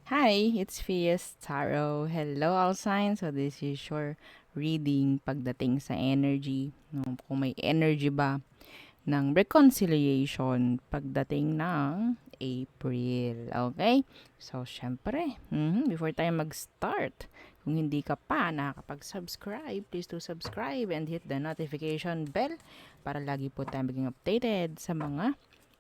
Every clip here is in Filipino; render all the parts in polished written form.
Hi, it's Fias Tarot. Hello, all signs. So this is your reading pagdating sa energy. No, kung may energy ba ng reconciliation pagdating ng April. Okay? So, syempre, before tayo mag-start, kung hindi ka pa nakakapag-subscribe, please do subscribe and hit the notification bell para lagi po tayo maging updated sa mga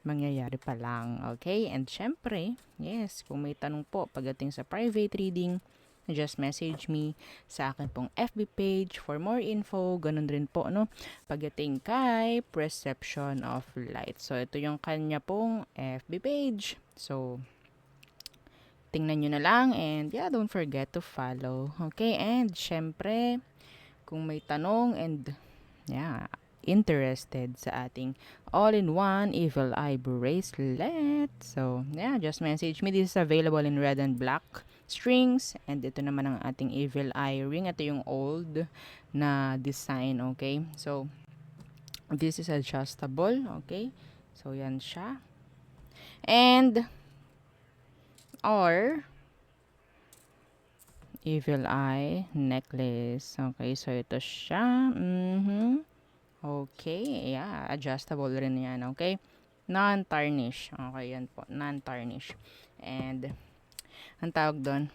mangyayari pa lang. Okay? And syempre, yes, kung may tanong po pagdating sa private reading, just message me sa akin pong FB page for more info. Ganun rin po, no? Pagdating kay Perception of Light. So, ito yung kanya pong FB page. So, tingnan nyo na lang and yeah, don't forget to follow. Okay? And syempre, kung may tanong and yeah, interested sa ating all-in-one Evil Eye bracelet. So, yeah, just message me. This is available in red and black strings. And ito naman ang ating Evil Eye ring. Ito yung old na design, okay? So, this is adjustable, okay? So, yan siya. And, or, Evil Eye necklace. Okay, so ito siya. Okay, yeah, adjustable rin yan, okay? Non-tarnish. Okay, yan po, non-tarnish. And, ang tawag doon,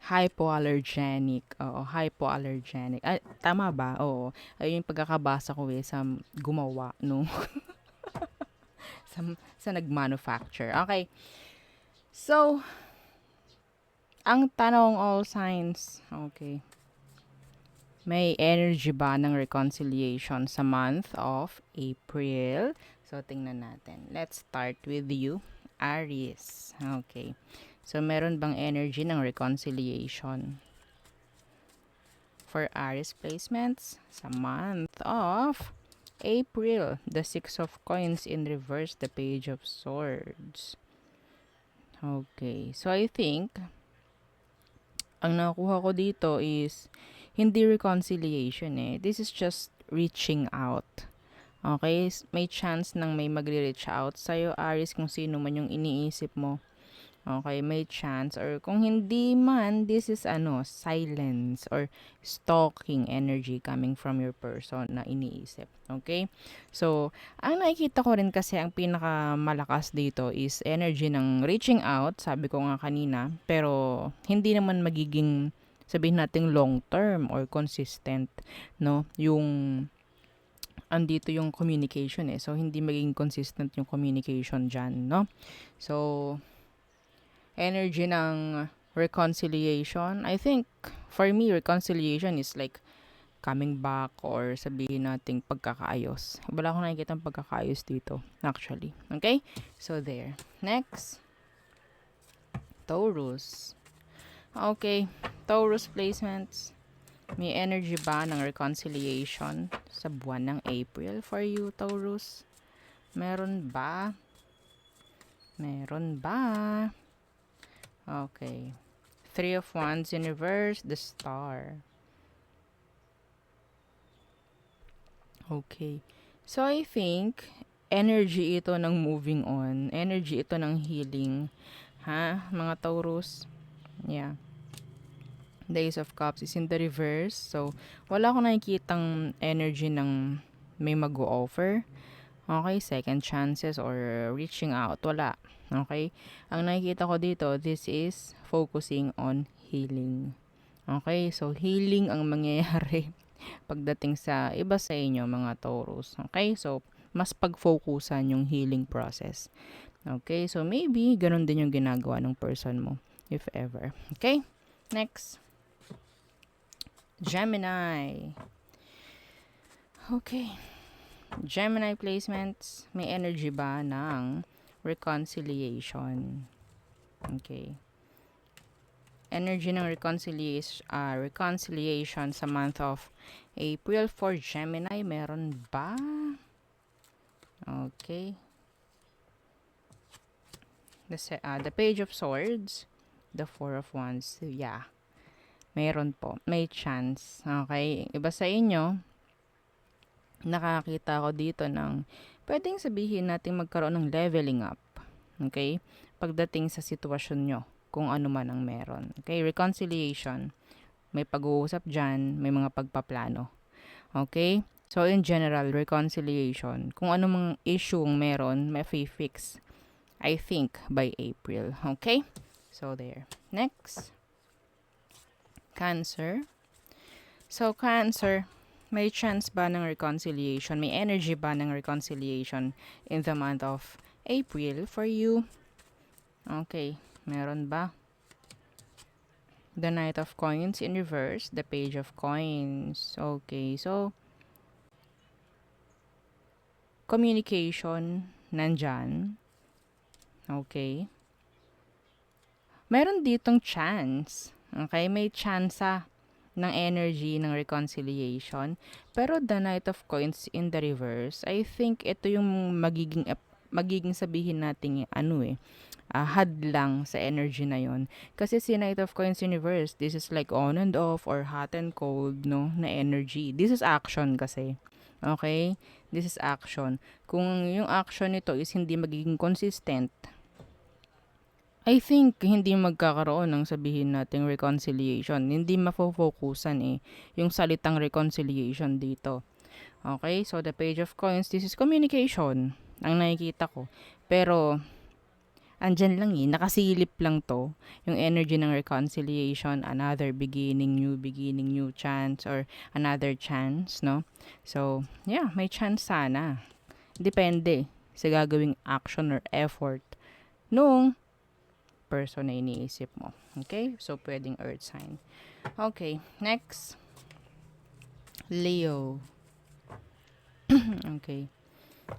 hypoallergenic. Oo, hypoallergenic. Ay, tama ba? Oo. Ayun yung pagkakabasa ko sa gumawa, no? sa, sa nag-manufacture. Okay. So, ang tanong all signs, okay. May energy ba ng reconciliation sa month of April? So, tingnan natin. Let's start with you, Aries. Okay. So, meron bang energy ng reconciliation for Aries placements sa month of April? The Six of Coins in reverse, the Page of Swords. Okay. So, I think, ang nakuha ko dito is hindi reconciliation eh. This is just reaching out. Okay? May chance nang may magre-reach out sa'yo, Aries, kung sino man yung iniisip mo. Okay, may chance. Or kung hindi man, this is silence or stalking energy coming from your person na iniisip. Okay? So, ang nakikita ko rin kasi ang pinakamalakas dito is energy ng reaching out, sabi ko nga kanina, pero hindi naman magiging sabihin nating long term or consistent, no? Yung andito yung communication eh. So, hindi magiging consistent yung communication dyan, no? So, energy ng reconciliation. I think, for me, reconciliation is like coming back or sabihin nating pagkakaayos. Wala akong nakikita ng pagkakaayos dito, actually. Okay? So, there. Next. Taurus. Okay. Taurus placements. May energy ba ng reconciliation sa buwan ng April for you, Taurus? Meron ba? Meron ba? Okay. Three of Wands in reverse, the Star. Okay. So, I think, energy ito ng moving on. Energy ito ng healing. Ha? Mga Taurus? Yeah. The Ace of Cups is in the reverse. So, wala akong nakikitang energy ng may mag-o-offer. Okay, second chances or reaching out. Wala. Okay? Ang nakikita ko dito, this is focusing on healing. Okay? So, healing ang mangyayari pagdating sa iba sa inyo, mga Taurus. Okay? So, mas pag-focusan yung healing process. Okay? So, maybe, ganun din yung ginagawa ng person mo, if ever. Okay? Next. Gemini. Okay. Gemini placements, may energy ba ng reconciliation? Okay. Energy ng reconciliation sa month of April for Gemini, meron ba? Okay. The Page of Swords, the Four of Wands, yeah. Meron po. May chance. Okay. Iba sa inyo, nakakita ko dito ng pwedeng sabihin natin magkaroon ng leveling up. Okay? Pagdating sa sitwasyon nyo. kung ano man ang meron. Okay, reconciliation. May pag-uusap dyan, may mga pagpaplano. Okay? So, in general, reconciliation. Kung ano mang issue meron, may fix. I think by April. Okay? So, there. Next. Cancer. So, Cancer, may chance ba ng reconciliation? May energy ba ng reconciliation in the month of April for you? Okay. Meron ba? The Knight of Coins in reverse. The Page of Coins. Okay. So, communication, nandyan. Okay. Meron ditong chance. Okay. May tsansa ng energy ng reconciliation. Pero the Knight of Coins in the reverse, I think ito yung magiging sabihin natin hadlang sa energy na yon. Kasi si Knight of Coins in reverse, this is like on and off or hot and cold, no, na energy. This is action kasi. Okay? This is action. Kung yung action nito is hindi magiging consistent, I think hindi magkakaroon ng sabihin nating reconciliation. Hindi mafo-focusan yung salitang reconciliation dito. Okay? So, the Page of Coins, this is communication. Ang nakikita ko. Pero, andyan lang nakasilip lang to. Yung energy ng reconciliation, another beginning, new chance, or another chance, no? So, yeah, may chance sana. Depende sa gagawing action or effort nung person na iniisip mo. Okay? So, pwedeng earth sign. Okay. Next. Leo. Okay.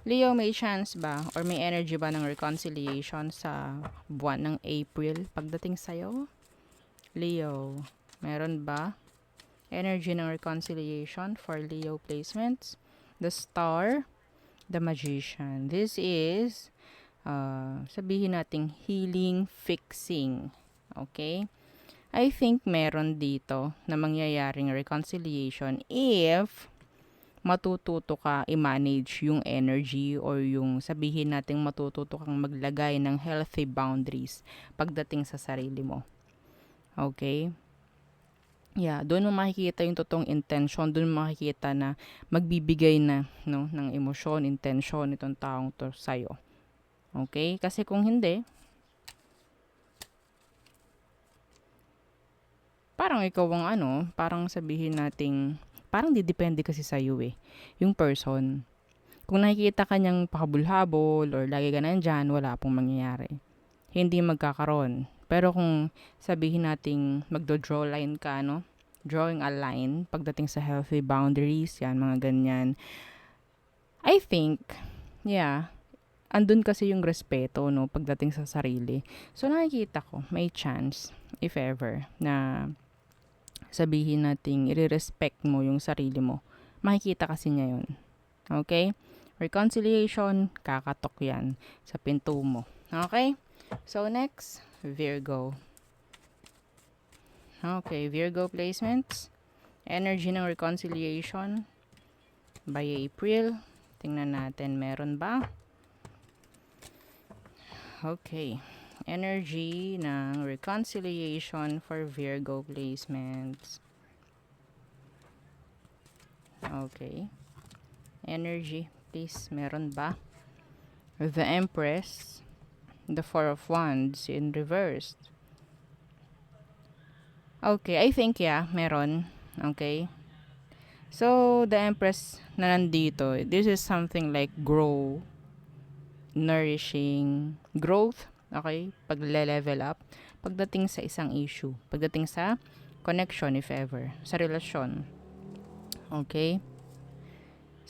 Leo, may chance ba or may energy ba ng reconciliation sa buwan ng April pagdating sa'yo? Leo, meron ba energy ng reconciliation for Leo placements? The Star, the Magician. This is sabihin nating healing, fixing. Okay? I think meron dito na mangyayaring reconciliation if matututo ka i-manage yung energy or yung sabihin nating matututo kang maglagay ng healthy boundaries pagdating sa sarili mo. Okay? Yeah, doon mo makikita yung totoong intention, doon mo makikita na magbibigay na ng emosyon, intention itong taong to sa'yo. Okay? Kasi kung hindi, parang ikaw ang parang sabihin nating, parang didepende kasi sa'yo yung person. Kung nakikita ka niyang pakabulhabol or lagi ka nandyan, wala pong mangyayari. Hindi magkakaroon. Pero kung sabihin nating magdo-draw line ka, drawing a line pagdating sa healthy boundaries, yan, mga ganyan. I think, yeah, andun kasi yung respeto, pagdating sa sarili. So, nakikita ko, may chance, if ever, na sabihin nating i-respect mo yung sarili mo. Makikita kasi niya yun. Okay? Reconciliation, kakatok yan sa pinto mo. Okay? So, next, Virgo. Okay, Virgo placements. Energy ng reconciliation by April. Tingnan natin, meron ba? Okay. Energy ng reconciliation for Virgo placements. Okay. Energy, please. Meron ba? The Empress. The Four of Wands in reverse. Okay, I think meron. Okay. So, the Empress na nandito, this is something like grow, nourishing, growth, okay, pagle-level up, pagdating sa isang issue, pagdating sa connection if ever, sa relasyon. Okay?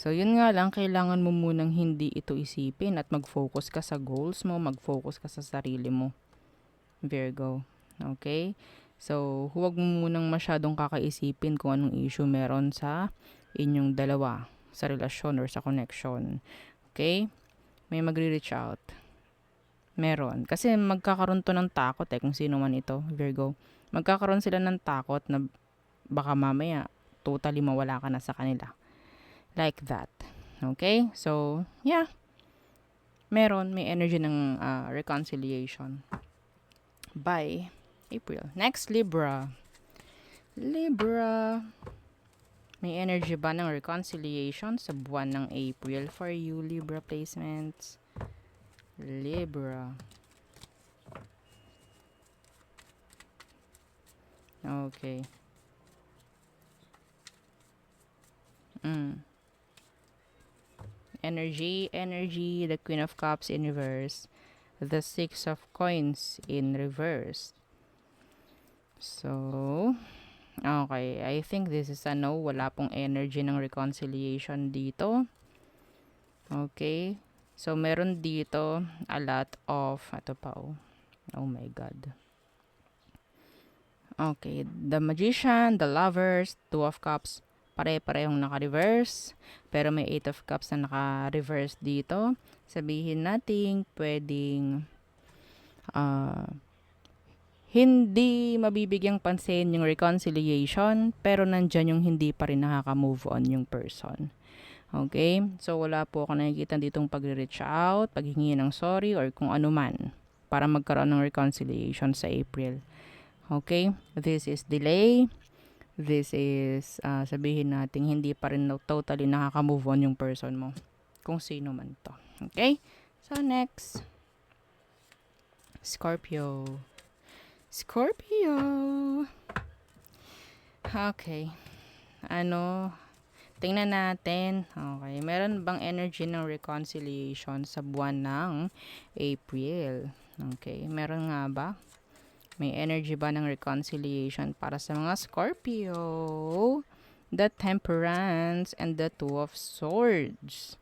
So, yun nga lang, kailangan mo munang hindi ito isipin at mag-focus ka sa goals mo, mag-focus ka sa sarili mo. Virgo. Okay? So, huwag mo munang masyadong kakaisipin kung anong issue meron sa inyong dalawa, sa relasyon or sa connection. Okay? May magre-reach out. Meron. Kasi magkakaroon to ng takot kung sino man ito, Virgo. Magkakaroon sila ng takot na baka mamaya totally mawala ka na sa kanila. Like that. Okay? So, yeah. May energy ng reconciliation by April. Next, Libra. Libra. May energy ba ng reconciliation sa buwan ng April for you, Libra placements? Libra. Okay. Energy, the Queen of Cups in reverse, the Six of Coins in reverse. So, okay, I think this is a no. Wala pong energy ng reconciliation dito. Okay. So, meron dito a lot of, ito pa oh my God. Okay, the Magician, the Lovers, Two of Cups, pare-parehong naka-reverse. Pero may Eight of Cups na naka-reverse dito. Sabihin natin, pwedeng hindi mabibigyang pansin yung reconciliation, pero nandyan yung hindi pa rin nakaka-move on yung person. Okay? So, wala po ako nakikita ditong pag-reach out, paghingi ng sorry, or kung ano man para magkaroon ng reconciliation sa April. Okay? This is delay. This is, sabihin natin, hindi pa rin totally nakaka-move on yung person mo. Kung sino man to. Okay? So, next. Scorpio. Scorpio. Okay. Tingnan natin. Okay. Meron bang energy ng reconciliation sa buwan ng April? Okay. Meron nga ba? May energy ba ng reconciliation para sa mga Scorpio? The Temperance and the Two of Swords.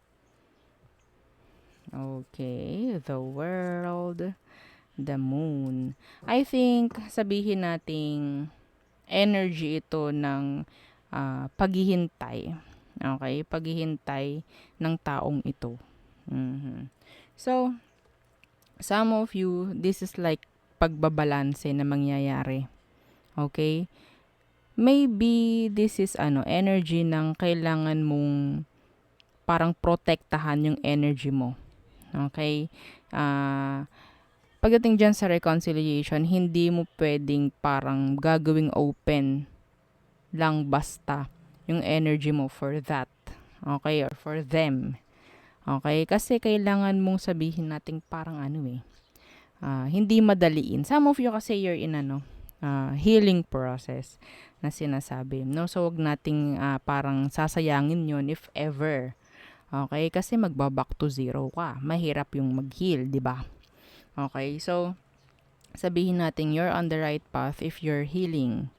Okay, the World, the Moon. I think sabihin nating energy ito ng paghihintay. Okay, paghihintay ng taong ito. So, some of you, this is like pagbabalanse na mangyayari. Okay? Maybe this is energy ng kailangan mong parang protektahan yung energy mo. Okay? Pagdating dyan sa reconciliation, hindi mo pwedeng parang gagawing open lang basta yung energy mo for that. Okay? Or for them. Okay? Kasi kailangan mong sabihin nating parang hindi madaliin. Some of you kasi you're in healing process na sinasabi. No? So, wag nating parang sasayangin yon if ever. Okay? Kasi magbaback to zero ka. Mahirap yung mag-heal, di ba? Okay? So, sabihin natin you're on the right path if you're healing.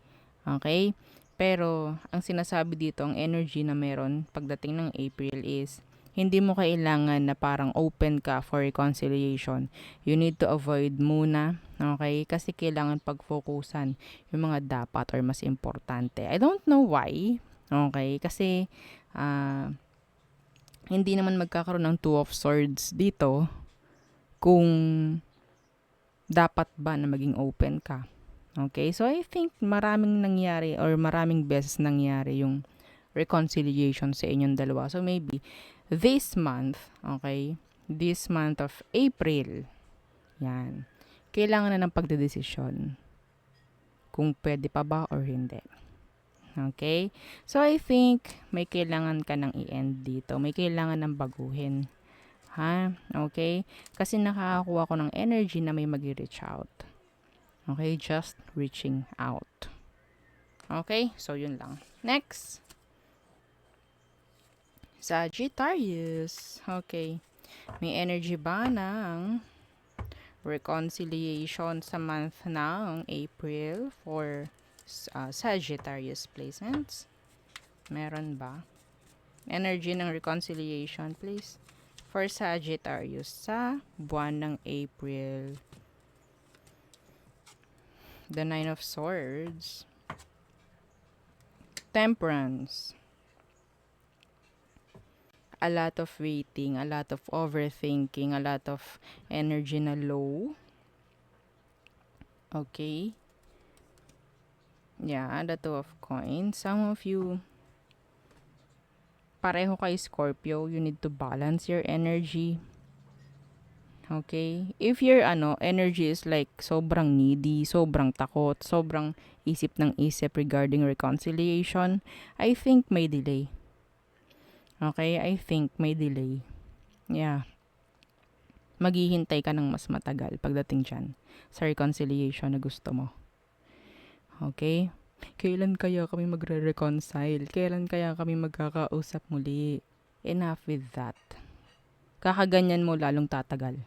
Okay? Pero, ang sinasabi dito, ang energy na meron pagdating ng April is hindi mo kailangan na parang open ka for reconciliation. You need to avoid muna, okay? Kasi kailangan pag-focusan yung mga dapat or mas importante. I don't know why, okay? Kasi hindi naman magkakaroon ng Two of Swords dito kung dapat ba na maging open ka. Okay? So, I think maraming nangyari or maraming beses nangyari yung reconciliation sa inyong dalawa. So, maybe this month, okay, this month of April, yan, kailangan na ng pagdedesisyon kung pwede pa ba or hindi. Okay? So, I think may kailangan ka ng i-end dito. May kailangan ng baguhin. Ha? Okay? Kasi nakakakuha ko ng energy na may mag-reach out. Okay? Just reaching out. Okay? So, yun lang. Next. Sagittarius. Okay. May energy ba ng reconciliation sa month ng April for Sagittarius placements? Meron ba? Energy ng reconciliation, please. For Sagittarius sa buwan ng April. The Nine of Swords. Temperance. A lot of waiting, a lot of overthinking, a lot of energy na low. Okay. Yeah, the Two of Coins. Some of you, pareho kay Scorpio, you need to balance your energy. Okay? If your energy is like sobrang needy, sobrang takot, sobrang isip ng isip regarding reconciliation, I think may delay. Okay? I think may delay. Yeah. Maghihintay ka ng mas matagal pagdating dyan sa reconciliation na gusto mo. Okay? Kailan kaya kami magre-reconcile? Kailan kaya kami magkakausap muli? Enough with that. Kakaganyan mo lalong tatagal.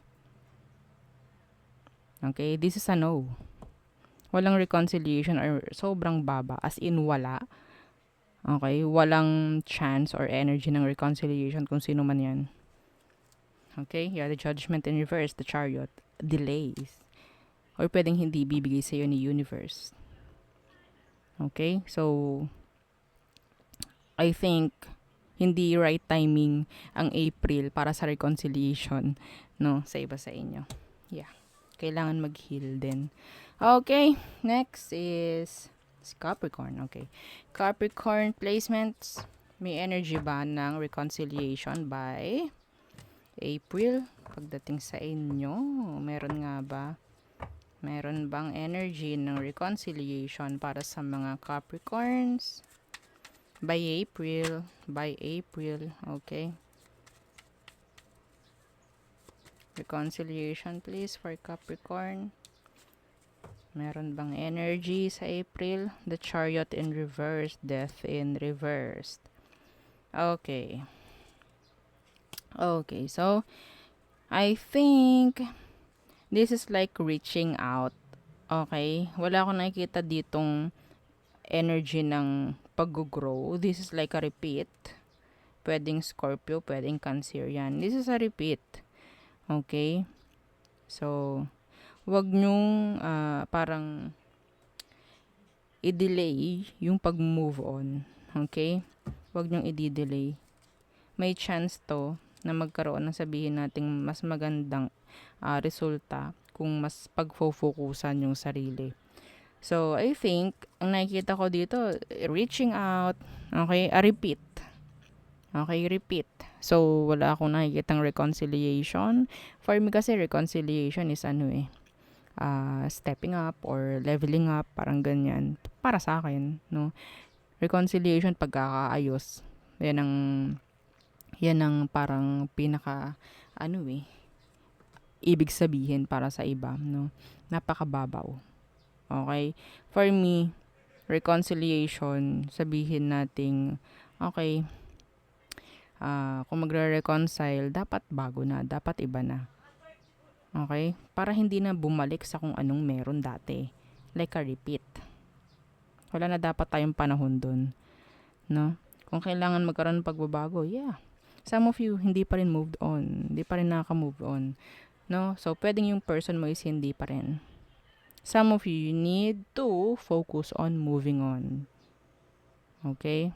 Okay? This is a no. Walang reconciliation or sobrang baba. As in wala. Okay? Walang chance or energy ng reconciliation kung sino man yan. Okay? Yeah, the judgment in reverse, the chariot. Delays. Or pwedeng hindi bibigay sa'yo ni universe. Okay? So, I think hindi right timing ang April para sa reconciliation, no, sa iba sa inyo. Yeah. Kailangan mag-heal din. Okay, next is Capricorn. Okay. Capricorn placements. May energy ba ng reconciliation by April? Pagdating sa inyo, meron nga ba? Meron bang energy ng reconciliation para sa mga Capricorns? By April. Okay. Reconciliation please for Capricorn. Meron bang energy sa April? The Chariot in reverse. Death in reverse. Okay. Okay, so I think this is like reaching out. Okay? Wala akong nakikita ditong energy ng pag-grow. This is like a repeat. Pwedeng Scorpio, pwedeng Cancer yan. This is a repeat. Okay? So, wag nyong parang i-delay yung pag-move on. Okay? Wag nyong i-delay. May chance to na magkaroon ng sabihin nating mas magandang resulta kung mas pag-focusan yung sarili. So, I think, ang nakikita ko dito, reaching out, okay, a repeat. Okay, repeat. So, wala akong nakikitang reconciliation. For me kasi, reconciliation is stepping up or leveling up, parang ganyan. Para sa akin, no? Reconciliation, pagkakaayos. Yan ang parang pinaka, ibig sabihin para sa iba, no? Napakababaw. Okay? For me, reconciliation, sabihin nating, okay, kung magre-reconcile, dapat bago na, dapat iba na. Okay? Para hindi na bumalik sa kung anong meron dati. Like a repeat. Wala na dapat tayong panahon dun. No? Kung kailangan magkaroon ng pagbabago, yeah. Some of you, hindi pa rin moved on. Hindi pa rin nakaka-move on. No? So, pwedeng yung person mo is hindi pa rin. Some of you need to focus on moving on. Okay?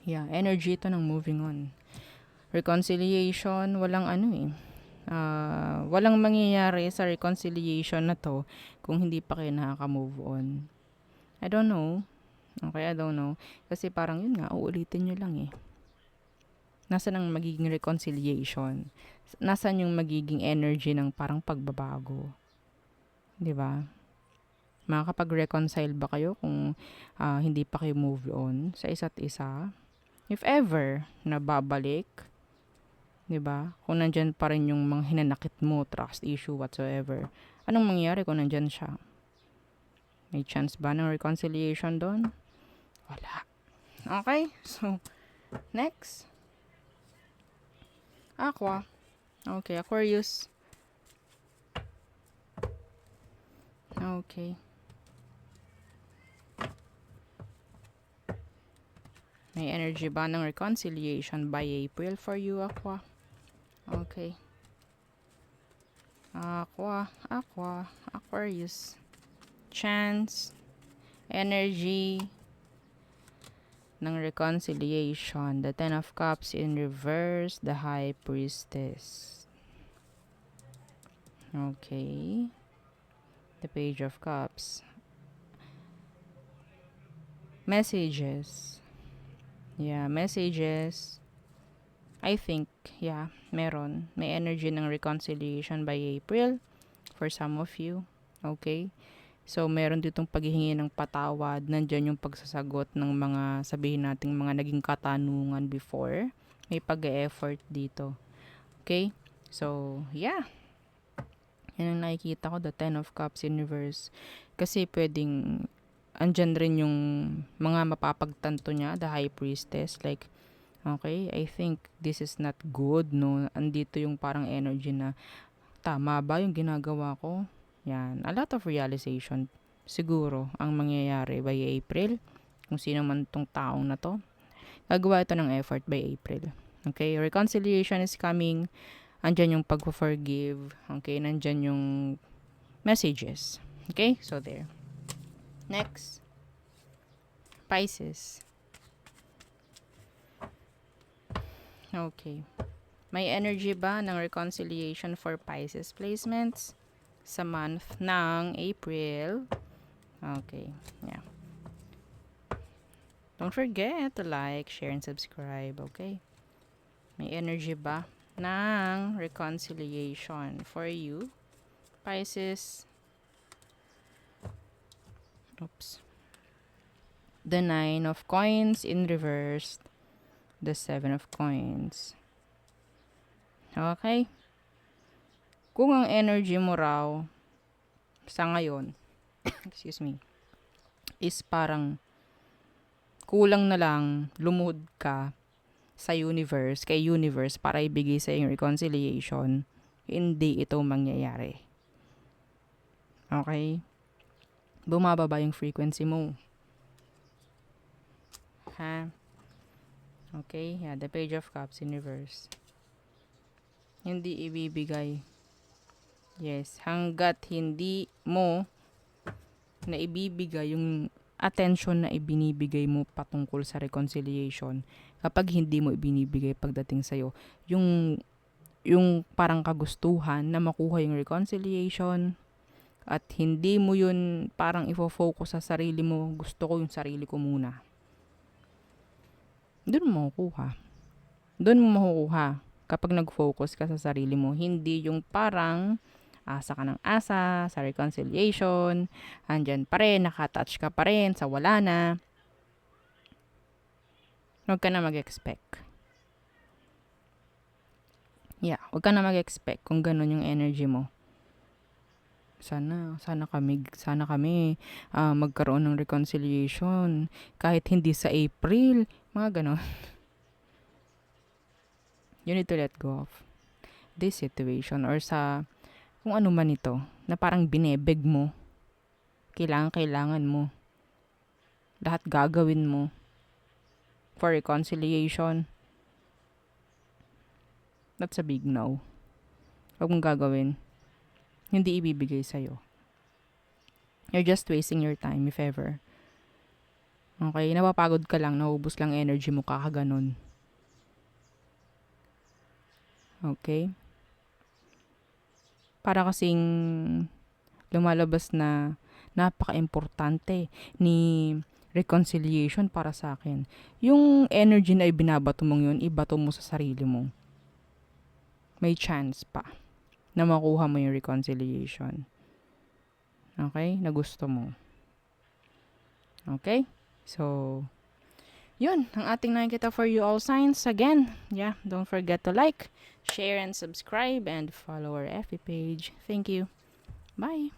Yeah, energy ito ng moving on. Reconciliation, walang walang mangyayari sa reconciliation na to kung hindi pa kayo nakaka-move on. I don't know. Okay, I don't know. Kasi parang yun nga, uulitin nyo lang eh. Nasaan ang magiging reconciliation? Nasaan yung magiging energy ng parang pagbabago? 'Di ba? Makakapag-reconcile ba kayo kung hindi pa kayo move on sa isa't isa? If ever na babalik, 'di ba? Kung nandyan pa rin yung mga hinanakit mo, trust issue whatsoever. Anong mangyayari kung nandyan siya? May chance ba ng reconciliation doon? Wala. Okay? So, next. Aqua. Okay, Aquarius. Okay. May energy ba ng reconciliation by April for you, Aqua? Okay. Aqua, Aquarius. Chance, energy ng reconciliation. The Ten of Cups in reverse, the High Priestess. Okay. The Page of Cups. Messages. Yeah, messages. I think yeah, meron. May energy ng reconciliation by April for some of you. Okay? So, meron ditong paghihingi ng patawad. Nandyan yung pagsasagot ng mga, sabihin nating mga naging katanungan before. May pag-e-effort dito. Okay? So, yeah. Yan ang nakikita ko, the Ten of Cups in reverse. Kasi pwedeng, andyan rin yung mga mapapagtanto niya, the High Priestess. Like, okay, I think this is not good, no? Andito yung parang energy na, tama ba yung ginagawa ko? Yan. A lot of realization siguro ang mangyayari by April. Kung sino man tong taong na to. Gagawa ito ng effort by April. Okay? Reconciliation is coming. Andyan yung pag-forgive. Okay? Nandyan yung messages. Okay? So, there. Next. Pisces. Okay. May energy ba ng reconciliation for Pisces placements sa month ng April? Okay. Yeah. Don't forget to like, share, and subscribe. Okay? May energy ba ng reconciliation for you, Pisces? Oops. The 9 of coins in reverse. The 7 of coins. Okay? Kung ang energy mo raw sa ngayon, excuse me, is parang kulang na lang lumuhod ka sa universe, kay universe para ibigay sa yung reconciliation, hindi ito mangyayari. Okay? Bumababa yung frequency mo. Ha? Okay? Yeah, the Page of Cups in reverse. Hindi ibibigay. Yes, hanggat hindi mo na ibibigay yung attention na ibinibigay mo patungkol sa reconciliation, kapag hindi mo ibinibigay pagdating sa'yo, yung parang kagustuhan na makuha yung reconciliation, at hindi mo yun parang ifo-focus sa sarili mo, gusto ko yung sarili ko muna. Doon mo makukuha. Doon mo makukuha kapag nag-focus ka sa sarili mo. Hindi yung parang asa ka ng asa sa reconciliation, andyan pa rin, nakatouch ka pa rin sa wala na. Huwag ka na mag-expect. Yeah, huwag ka na mag-expect kung ganun yung energy mo. Sana kami magkaroon ng reconciliation kahit hindi sa April, mga ganon. You need to let go of this situation or sa kung ano man ito na parang binebeg mo. Kailangan mo. Lahat gagawin mo for reconciliation. That's a big no. Huwag mong gagawin. Hindi ibibigay sa'yo. You're just wasting your time if ever. Okay? Napapagod ka lang, naubos lang energy mo kakaganon. Okay? Para kasing lumalabas na napaka-importante ni reconciliation para sa akin. Yung energy na ibinabato mong yun, ibato mo sa sarili mo. May chance pa na makuha mo yung reconciliation. Okay? Na gusto mo. Okay? So, yun, ang ating nakikita for you all signs. Again, yeah, don't forget to like, share, and subscribe, and follow our FB page. Thank you. Bye.